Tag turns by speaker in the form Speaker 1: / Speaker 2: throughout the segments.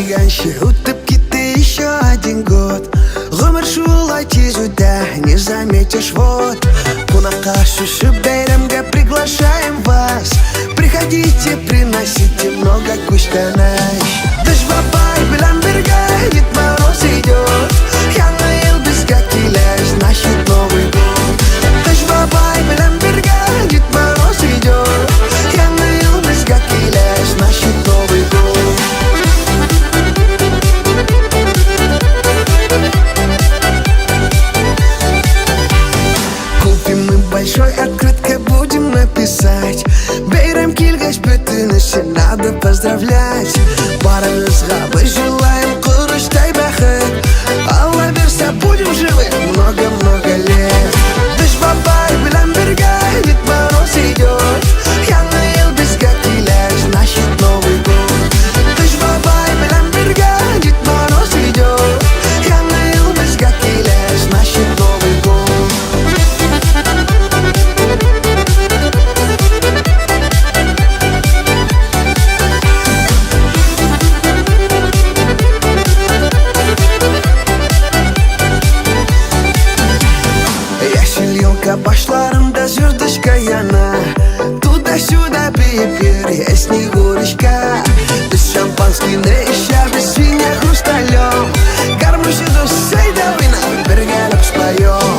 Speaker 1: дегенше утып кетті еще один год. Ғұмыр шулай тез өтті, не заметишь вот. Қонаққа шүшіп бәйрәмге приглашаем вас. Приходите, приносите много күштәнәш. Дыш бабай белән бергә Дед Мороз идет. Яңа ел безгә килә, значит Новый год. Дыш бабай белән бергә Дед Мороз идет. Яңа ел безгә килә, значит Новый год. Купим мы большой открытка, будем написать: бәйрәм килгәч бөтенесен надо поздравлять. Барыгызга мы желаем курыштай бәхет. Алла берсә будем живы много-много лет. Дыш бабай белән бергә Дед Мороз идет. Яңа ел безгә килә, значит Новый год. Дыш бабай белән бергә Дед Мороз идет. Яңа ел безгә килә, значит Новый год. Башларында звездочка яна. Туда-сюда пипер, я Снегурочка. Без шампанскийны ішәбіз свиня хрусталем. Гармоши досай да вина, бергәлеп споем.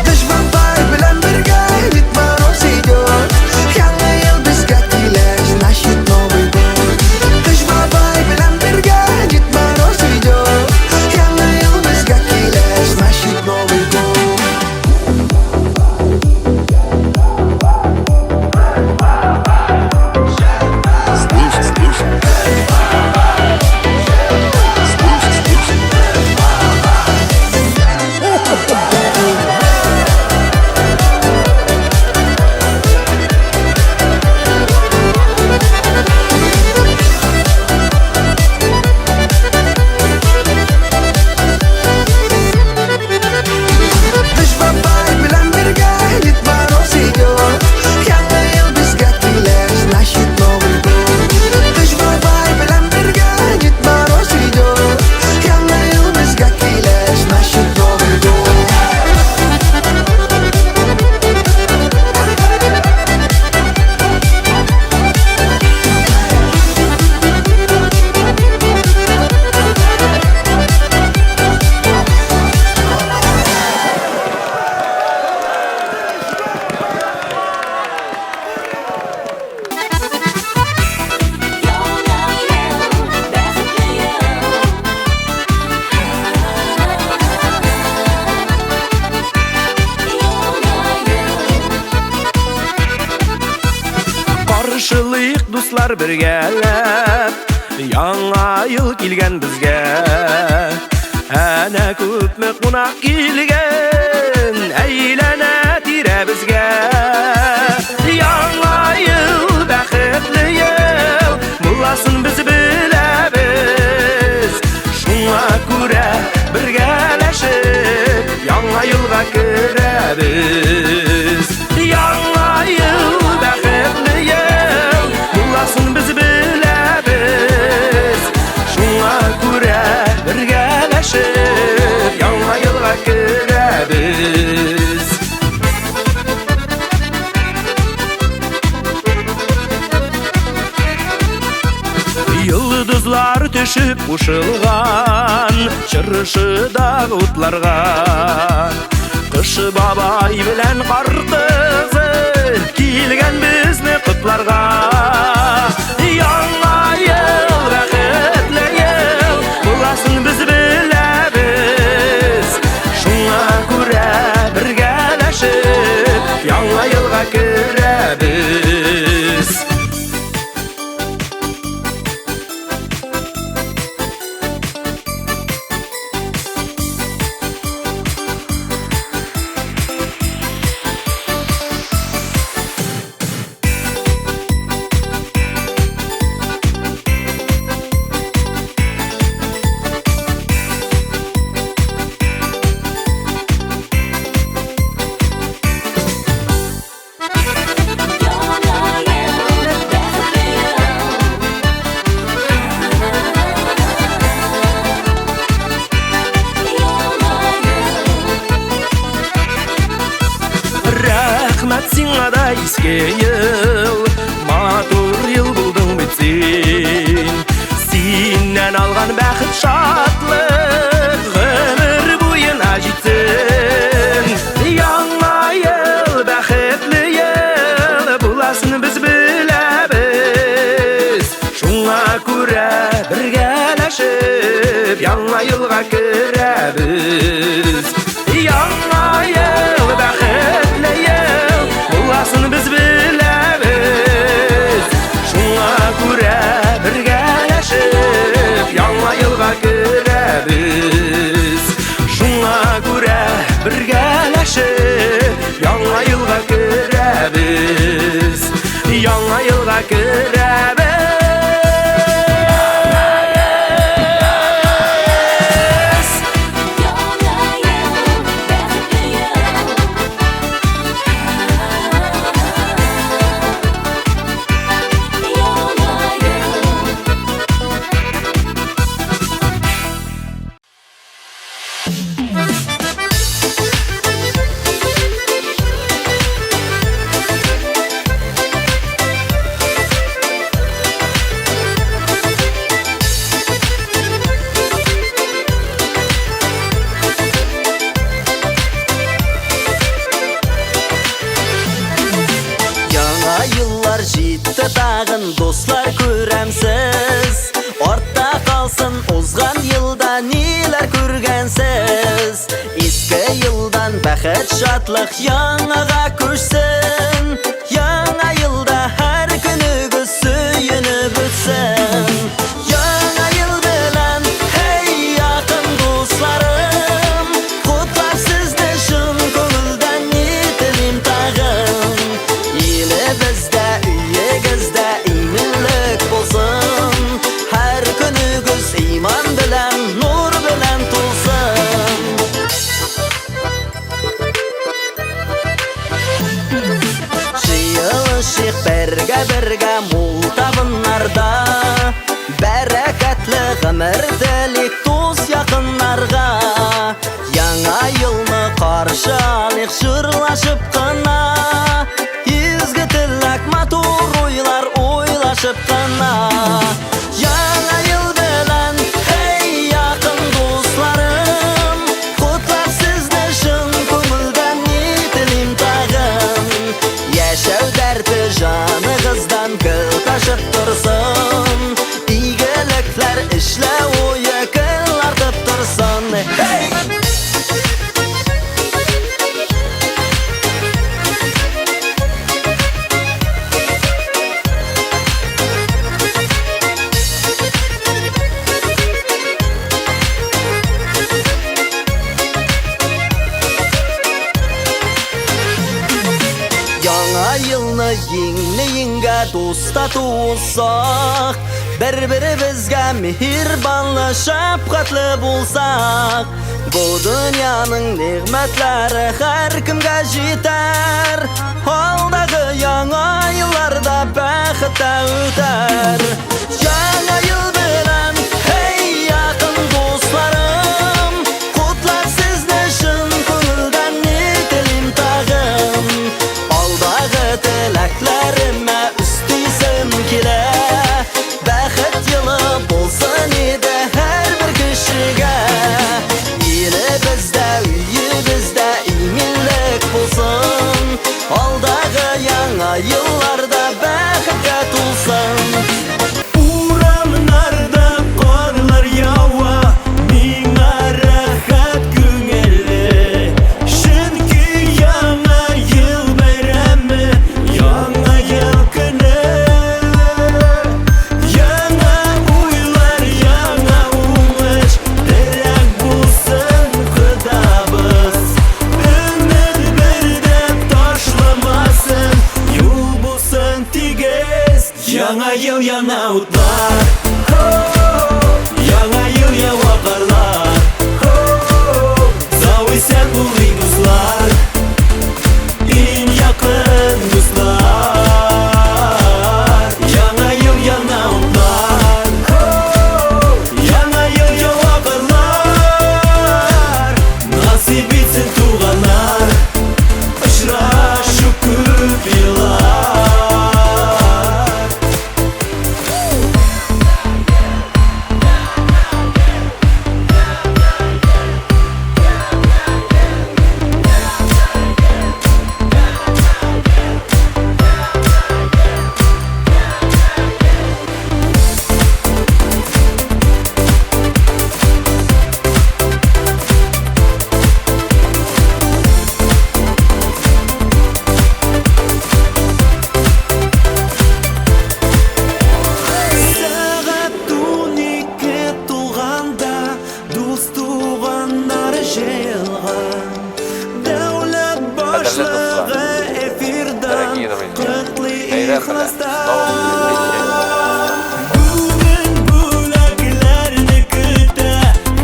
Speaker 1: Дыш бабай белән бергә Дед Мороз идет. Яңа ел безгә килә, значит Новый год. Дыш бабай белән бергә Дед Мороз идет. Яңа ел безгә килә, значит Новый год.
Speaker 2: Каршылыйк дуслар бергәләп, яңа ел килгән безгә. Әнә күпме кунак килгән, әйләнә тирә безгә. Яңа ел бәхетле ел, буласын без беләбез. Шуңа күрә бергәләшеп, яңа елга керәбез. Яңа ел бәхетле ел, буласын без беләбез. Шуңа күрә бергәләшеп, яңа елга керәбез. Йолдызлар төшеп кушылган чыршыдагы утларга. Кыш бабай белән кар кызы килгән безне котларга. Яңа ел бәхетле ел, буласын без беләбез. Шуңа күрә бергәләшеп, яңа елга керәбез. рахмат сиңа да иске ел, матур ел булдың бит сен. Синнен алган бәхет шатлык гомер буена җитсен. Яңа ел бәхетле ел буласын без беләбез. Шуңа күрә бергәләшеп яңа елга керәбез. Яңа ел бәхетле ел буласын без беләбез. Шуңа күрә бергәләшеп яңа елга керәбез. Шуңа күрә бергәләшеп яңа елга керәбез. Яңа елга керәбез.
Speaker 3: Yıllar җитте тагын дуслар күрәмсез. Артта калсын узган елда ниләр күргәнсез. Иске елдан бәхет шатлык яңага күчсен. Яңа елда һәр көнегез сөенеп үтсен. Яңа ел белән hey якын дусларым, котлап сезне шын күңелдән нителим тагын. Илебездә, өегездә иминлек булсын. Һәр көнегез иман белән, нур белән тулсын. Җыелышыйк бергә мул табыннарда. Бәрәкәтле гомер телик дус якыннарга. Яңа елны каршы алыйк җырлашып кына. Изге теләк матур уйлар уйлашып кына. Яңа ел белән hey якын дусларым, котлап сезне шын күңелдән нителим тагын. Яшәү дәрте җаныгыздан гел ташып торсын. Игелекләр эшләү уе кел артып торсын. Hey! Яңа елны еңне-еңгә дуста тусак. Бер-беребезгә мехрибанлы, шәфкатьле булсак. Бу дөньяның нигъмәтләре һәр кемгә җитәр. Алдагы яңа елларда бәхеткә үтәр. Яңа ел белән hey якын дусларым, котлап сезне шын күңелдән нителим тагын. Алдагы теләкләремә үстисем килә. Бәхет елы булсын иде һәр бер кешегә. Илебездә, өебездә иминлек булсын. Алдагы яңа елларда бәхеткә тулсын.
Speaker 4: Урамнарда карлар ява, миңа рәхәт күңелле. Чөнки яңа ел бәйрәме, яңа ел көне. Яңа уйлар, яңа уңыш, терәк булсын Кодабыз. Өмет бердәп ташламасын, юл булсын тигез. Яңа ел, яңа утлар, яңа ел, яңа карлар. Сау исән булыйк дуслар, иң якын дуслар. Яңа ел, яңа утлар, яңа ел, яңа карлар. Насип итсен туганнар, очрашу Bugün bulaklarını küte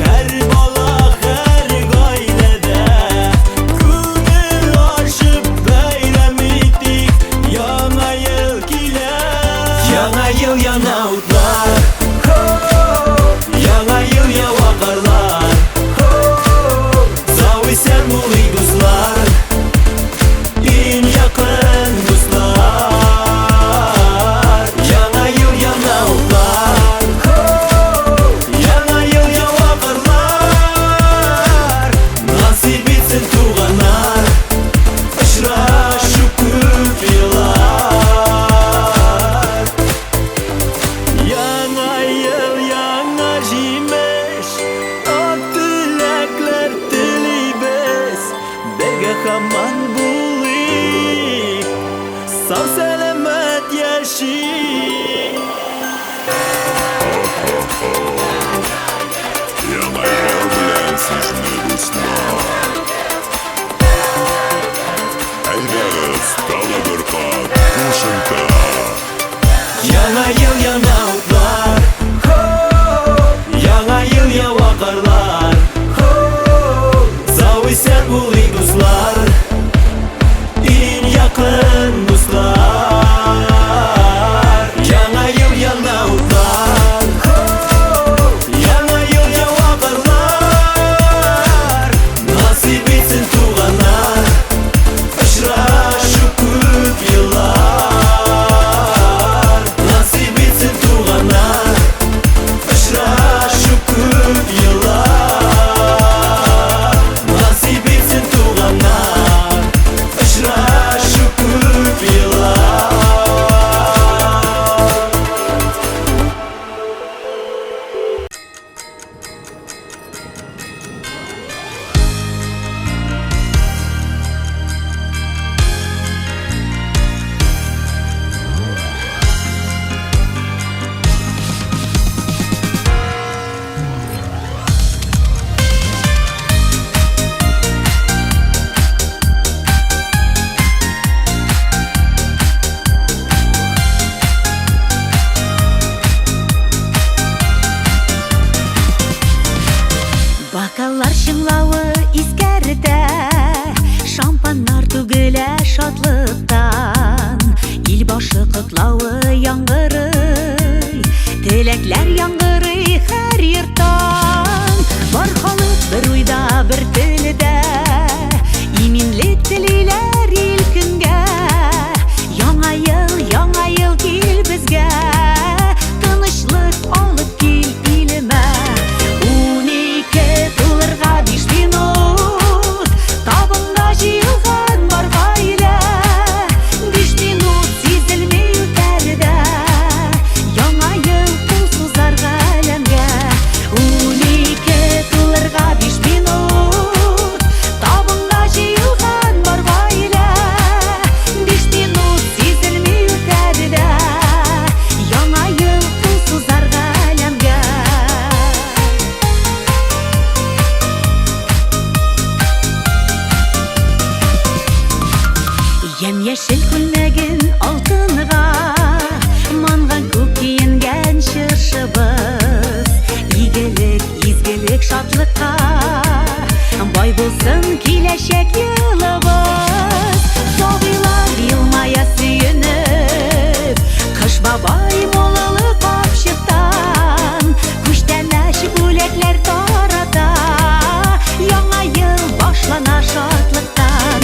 Speaker 4: her bala her gaylede Günü aşıp bayram ettik yana yıl kiler Yana yıl yana utlar Yana yıl yava karlar Zavi sen bulayı kızlar En yakın dostlar Yana yıl yana utlar Yana yıl yava karlar Nasip etsin tuğanlar Aşra şu küp yıllar Yana yıl yana jimeş Ak dilekler dilibes Berge haman bulayık Sağ selamet yaşayık
Speaker 5: Yana yıl bilen sizini dostlar Әйдәгез, тағы бір қат қошымта
Speaker 4: Yana yıl yana utlar Yana yıl yava karlar Zavi sen bulayı dostlar En yakın dostlar Yana yıl yana utlar Yana yıl yava karlar Nasip etsin tuğanlar Aşra şu küp yıllar Nasip etsin tuğanlar Aşra şu küp yıllar Nasip etsin tuğanlar Aşra şu küp yıllar
Speaker 6: Бокаллар шыңлауы искәртә Шампаннар түгелә шатлыктан Ил башы котлауы яңгырый Теләкләр яңгырый һәр йорттан Бар халык бер уйда, бер телдә Иминлек телиләр ил көнгә Яңа ел кил безгә Тынычлык алып кил илемә Унике тулырга 5 минут Табынга җыелган бар гаилә 5 минут сизелми үтәр дә Яңа ел кул сузар галәмгә Унике тулырга 5 минут Табынга җыелган бар гаилә 5 минут сизелми үтәр дә Яңа ел кул сузар галәмгә Ямь-яшел күлмәген алтынга Манган күк киенгән чыршыбыз Игелек, изгелек, шатлыкка Бай булсын киләчәк елыбыз Сабыйлар елмая сөенеп Кыш бабай молылык капчыктан Күчтәнәч бүләкләр тарата Яңа ел башлана шатлыктан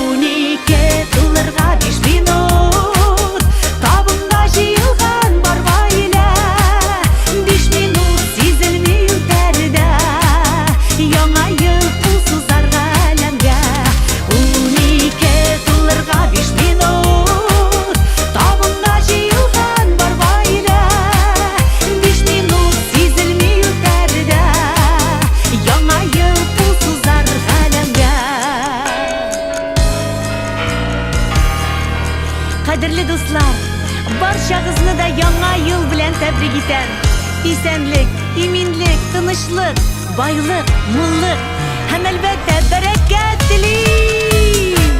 Speaker 6: Унике тулырга 5 минут Табынга җыелган бар гаилә 5 минут сизелми үтәр дә Яңа ел кул сузар галәмгә Унике тулырга 5 минут Табынга җыелган бар гаилә 5 минут сизелми үтәр дә Яңа ел кул сузар галәмгә Кадерле дуслар, барчагызны да яңа ел белән тәбрик итәм. Исәнлек, иминлек, тынычлык, байлык, муллык һәм әлбәттә бәрәкәт телим.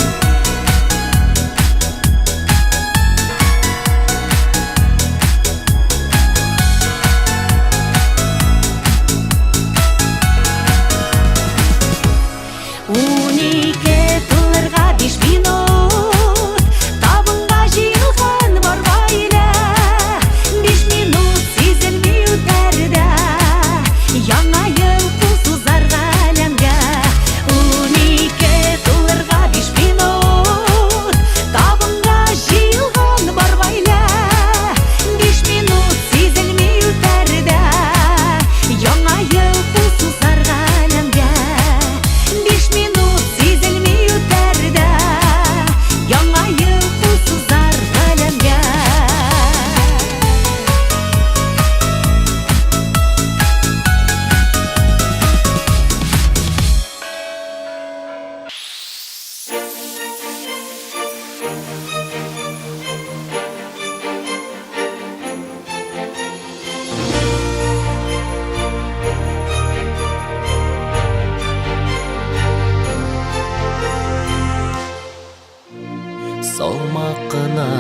Speaker 3: Салмақына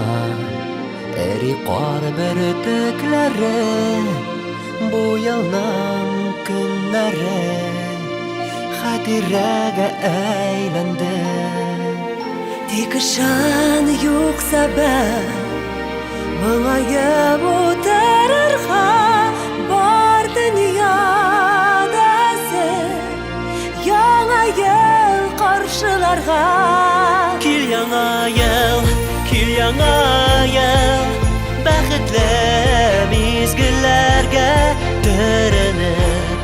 Speaker 3: әри қар бөртекләре Буялнан көннәре Хатирәгә әйләнде
Speaker 6: Тик ышан юк сәбәп Моңаеп утырырга бар дөньяда сен Яңа ел каршыларга
Speaker 3: Кил яңа ел Бәхетле мизгелләргә төренеп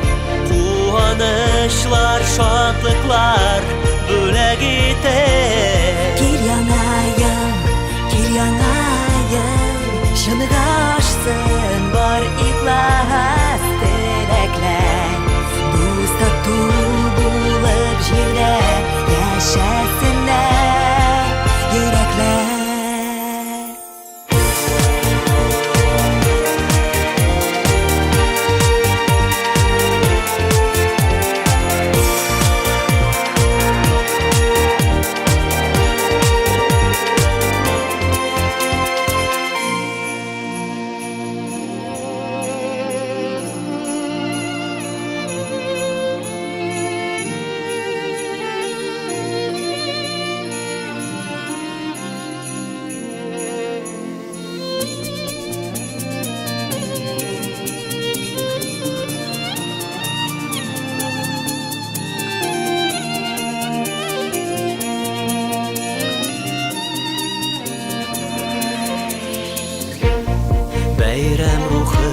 Speaker 3: Куанычлар, шатлыклар бүләк итеп
Speaker 6: Кил яңа ел Җанга ашсын бар ихлас теләкләр Дуст тату булып җирдә яшәсеннәр йөрәкләр
Speaker 3: Бәйрәм рухы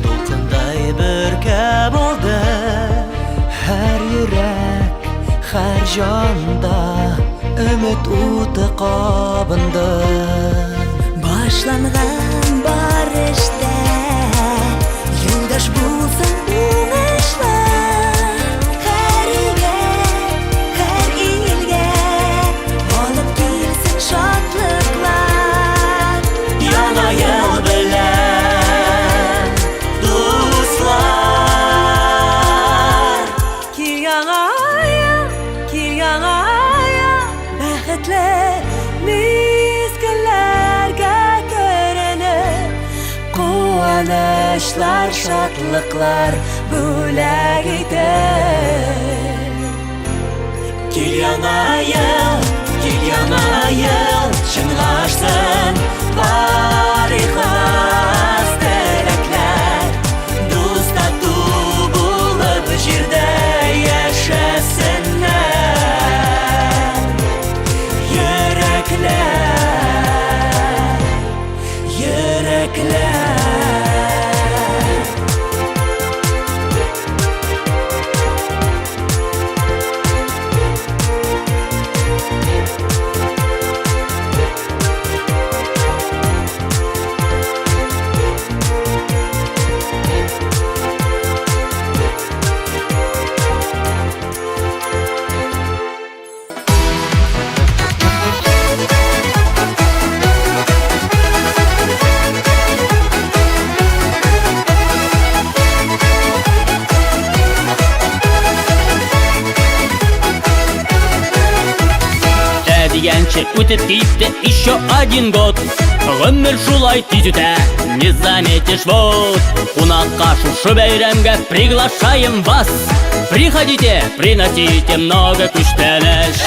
Speaker 3: дулкындай бөркә булды Һәр йөрәк, һәр җанда өмет уты кабынды
Speaker 6: Башланган бар эштә юлдаш булсын уңышлар Һәр илгә, һәр илгә алып килсен шатлыклар
Speaker 3: Яңа ел белән дуслар
Speaker 6: Кил яңа ел бәхетле мизгелләргә төренеп Куанычлар, шатлыклар бүләк итеп
Speaker 3: Кил яңа ел Җанга ашсын бар ихлас теләкләр Дуст тату булып җирдә яшәсеннәр Йөрәкләр
Speaker 2: Дигәнче үтеп китте еще один год Гомер шулай тиз үтә, не заметишь вот Кунакка шушы бәйрәмгә приглашаем вас Приходите, приносите много күчтәнәш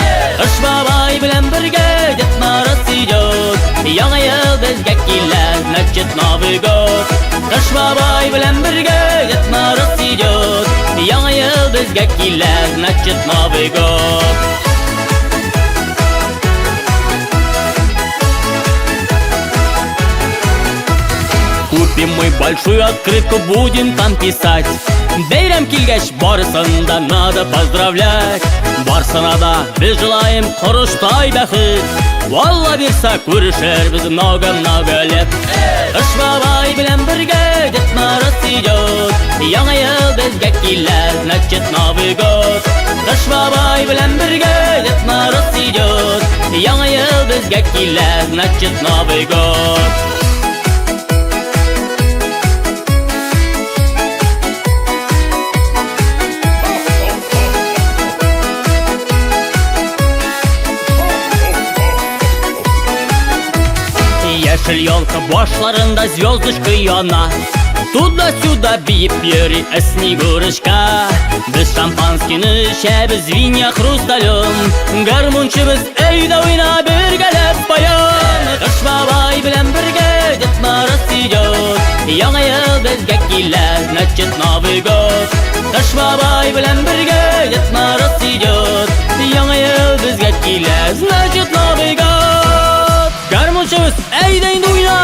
Speaker 2: Кыш бабай белән бергә Дед Мороз идет Яңа ел безгә килә, значит Новый год Кыш бабай белән бергә Дед Мороз идет Яңа ел безгә килә, значит Новый год Купим мы большую открытку, будем там писать Бәйрәм килгәч барысын да надо поздравлять. Барсына да без желаем корыштай бәхет. Валла бирса күрешербез много-много лет. Кыш бабай белән бергә Дед Мороз идет. Яңа ел безгә килә, значит Новый год. Кыш бабай белән бергә Дед Мороз идет. Яңа ел безгә килә, значит Новый год. Яшел елка башларында звездочка яна. Туда-сюда биеп йөри Снегурочка. Без шампанскийны эчәбез виня хрусталем. Гармунчыбыз өйдә уйнап бергәләп баян. Кыш бабай белән бергә Дед Мороз идет. Яңа ел безгә килә, значит Новый год. Кыш бабай белән бергә Дед Мороз идет. Яңа ел безгә килә, значит Новый год. Гармунчыбыз әйдә инде уйна.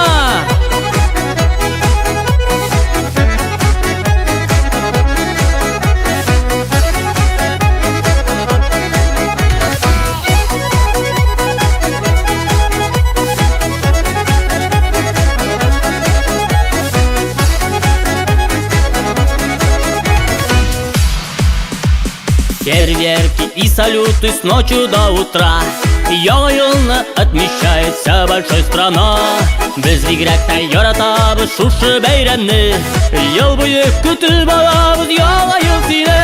Speaker 2: Фейерверки и салюты с ночи до утра. Яңа елны отмечает вся большая страна. Без бигрәк яратабыз шушы бәйрәмне. Ел буе көтеп алабыз яңа ел сине.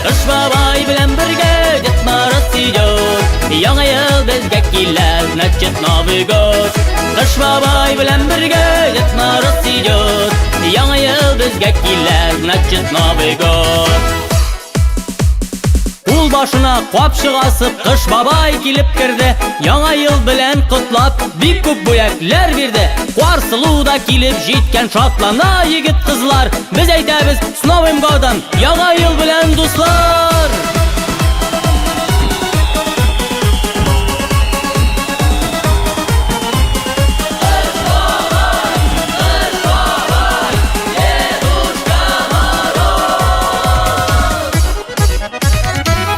Speaker 2: Кыш бабай белән бергә Дед Мороз идет. Яңа ел безгә килә, значит Новый год. Кыш бабай белән бергә Дед Мороз идет. Яңа ел безгә килә, значит Новый год. Ул башына капчык асып Кыш бабай килеп керде. Яңа ел белән котлап бик күп бүләкләр бирде. Карсылу да килеп җиткән, шатлана егет кызлар. Без әйтәбез с Новым годом, яңа ел белән дуслар.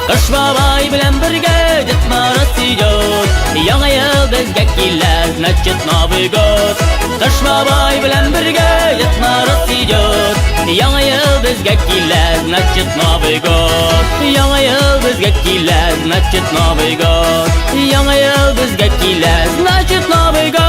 Speaker 2: Кыш бабай белән бергә Дед Мороз идет. Яңа ел безгә килә, значит Новый год. Кыш бабай белән бергә Дед Мороз идет. Яңа ел безгә килә, значит Новый год. Яңа ел безгә килә, значит Новый год. Яңа ел безгә килә, значит Новый год.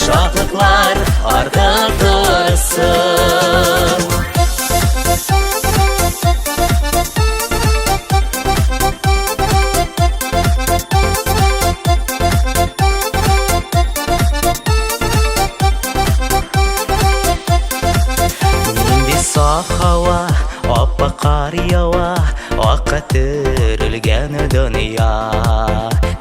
Speaker 3: Şatlıklar ardıl dursun. Нинди саф hava, appak kar ява, акка төрөлгөн дөнья.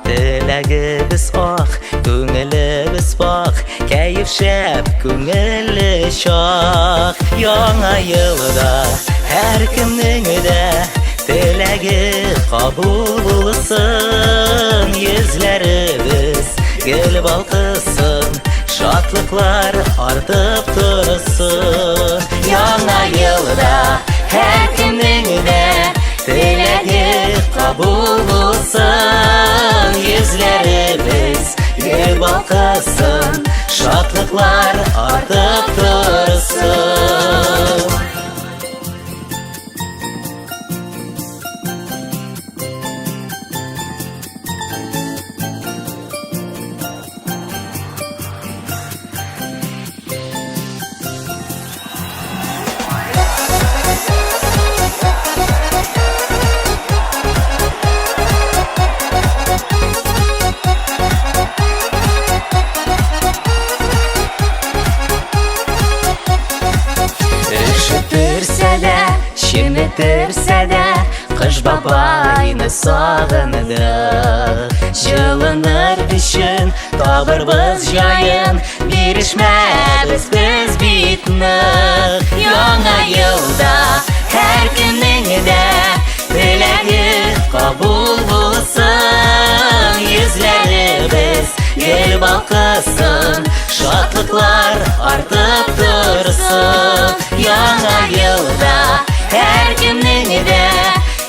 Speaker 3: Теләгебез ак, күңелебез пак, кәеф шәп, күңеле шак. Яңа елда һәркемнең дә теләге кабул булсын. Йөзләребез гел балкысын, шатлыклар артып торсын. Яңа елда һәркемнең дә теләге кабул булсын. Йөзләребез гел балкысын, шатлыклар артып көттерсә дә, Кыш бабайны сагындык. Жылыныр өчен табырбыз җаен, бирешмәбез без бит нык. Яңа елда һәр кемнең дә теләге кабул булсын. Йөзләребез гел балкысын, шатлыклар артып торсын. Яңа елда һәр кемнең дә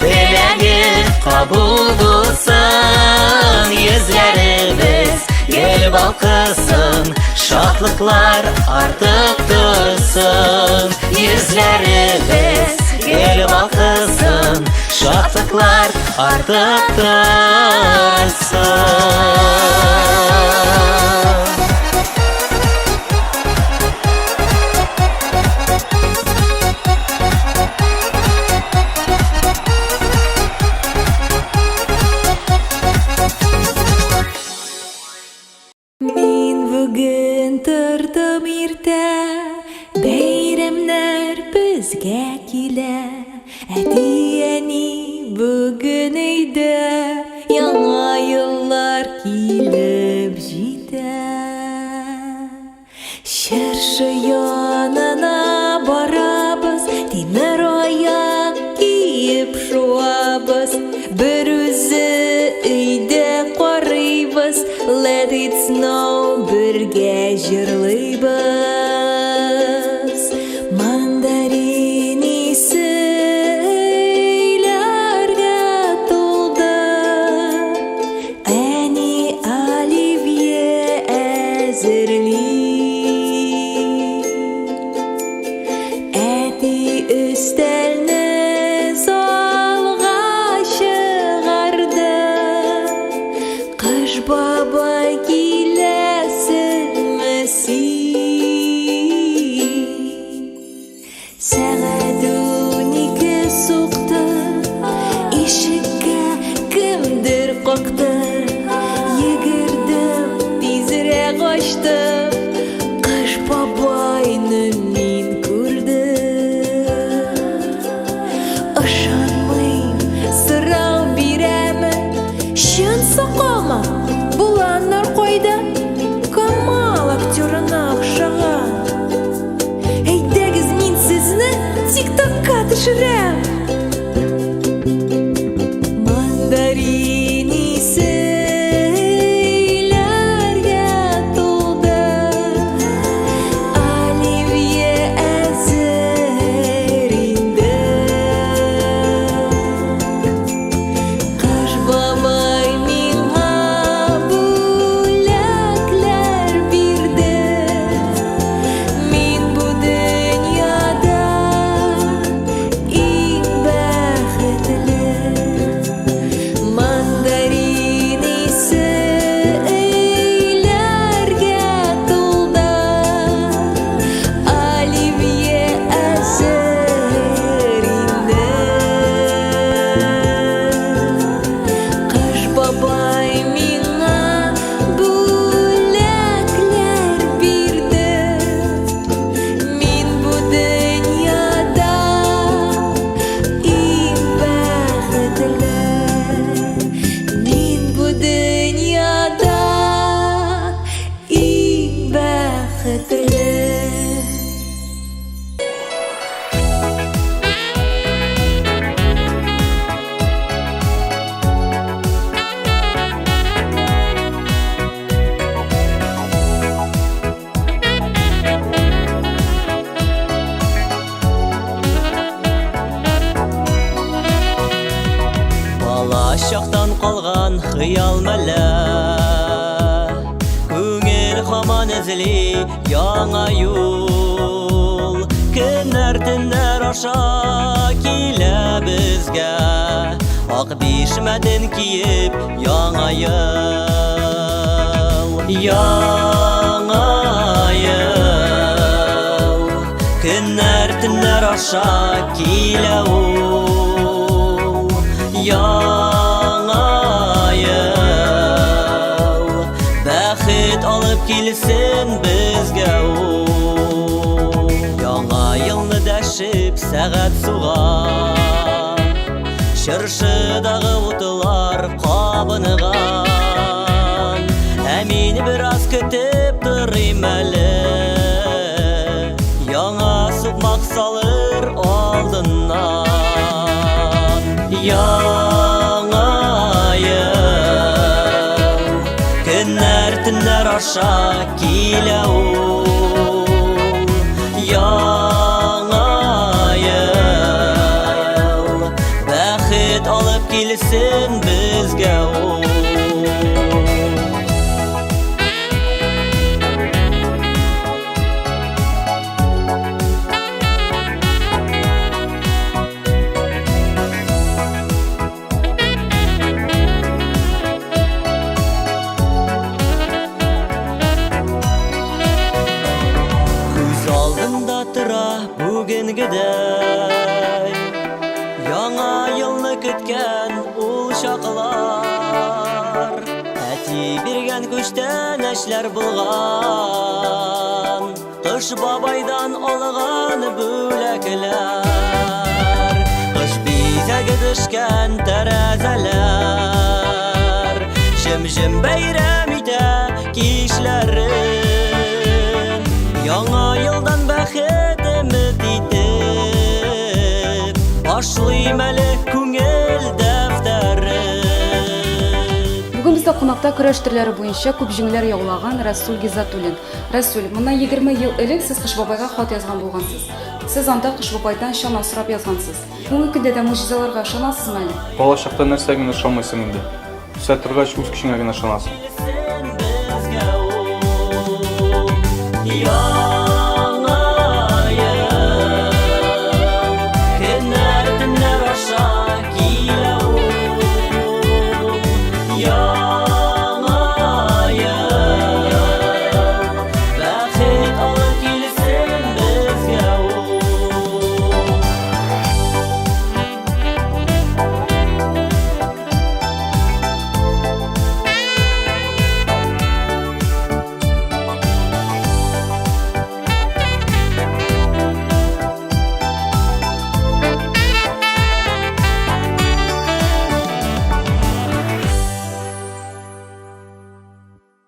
Speaker 3: теләге кабул булсын. Йөзләребез гел балкысын, шатлыклар артып торсын. Йөзләребез гел балкысын, шатлыклар артып торсын.
Speaker 6: Мин бүген тордым иртә, бәйрәмнәр безгә килә. Әти-әни бүген өйдә, яңа еллар килеп җитә. Чыршы янына барабыз, тимер аяк киеп шуабыз. Бер үзе өйдә карыйбыз, let it snow бергә җырлыйбыз. Мандарин исе өйләргә тулды, әни оливье әзерли. Әти өстәлне залга чыгарды. Кыш бабай киләсеңме син? Сәгать 12 сукты, ишеккә кемдер какты. Йөгердем, тизрәк ачтым, Кыш бабайны мин күрдем. Ышанмыйм, сорау бирәмен, чын сакамы? Буланнар кайда? Камал актерына охшаган. Әйдәгез, мин сезне тик-токка төшерәм. Мандарин исе өйләргә тулды, оливье әзер инде. Кыш бабай миңа бүләкләр бирде. Мин бу дөньяда иң бәхетле. Мандарин исе өйләргә тулды, оливье әзер инде. Кыш бабай миңа бүләкләр бирде. Мин бу дөньяда иң бәхетле. Мин бу дөньяда иң бәхетле.
Speaker 3: Бала чактан калган хыял мәлә, күңел һаман эзли яңа юл. Көннәр төннәр аша килә безгә, ак бишмәден киеп яңа ел. Яңа ел, көннәр төннәр аша килә ул. Яңа ел, бәхет алып килсен безгә ул. Яңа елны дәшеп сәгать сугар, Каршыдагы утылар кабыныган Мин бираз көтеп торыйм әле Яңа сукмак салыр алдыннан Яңа ел Көннәр төннәр аша килә ул Яңа ел Бәхет алып килсен безгә ул Бүгенгедәй Яңа елны көткән ул чаклар Әти биргән күчтән эшләр булган Кыш бабайдан алган бүләкләр Кыш бизәге төшкән тәрәзәләр Җем-җем бәйрәм итә кичләрен Яңа елдан бәхет Башлыйм әле күңел дәфтәрен
Speaker 7: Бүген бездә кунакта көрәш төрләре буенча күп җиңүләр яулаган Расул Гизатуллин. Расул, моннан 20 ел элек сез Кыш бабайга хат язган булгансыз. Сез анда Кыш бабайдан чана сорап язгансыз. Бүгенге көндә дә мөҗизаларга ышанасызмы әле?
Speaker 8: Балачакта нәрсәгә генә ышанмыйсың инде. Үсә торгач үз көчеңә генә ышанасың.
Speaker 3: Безгә ул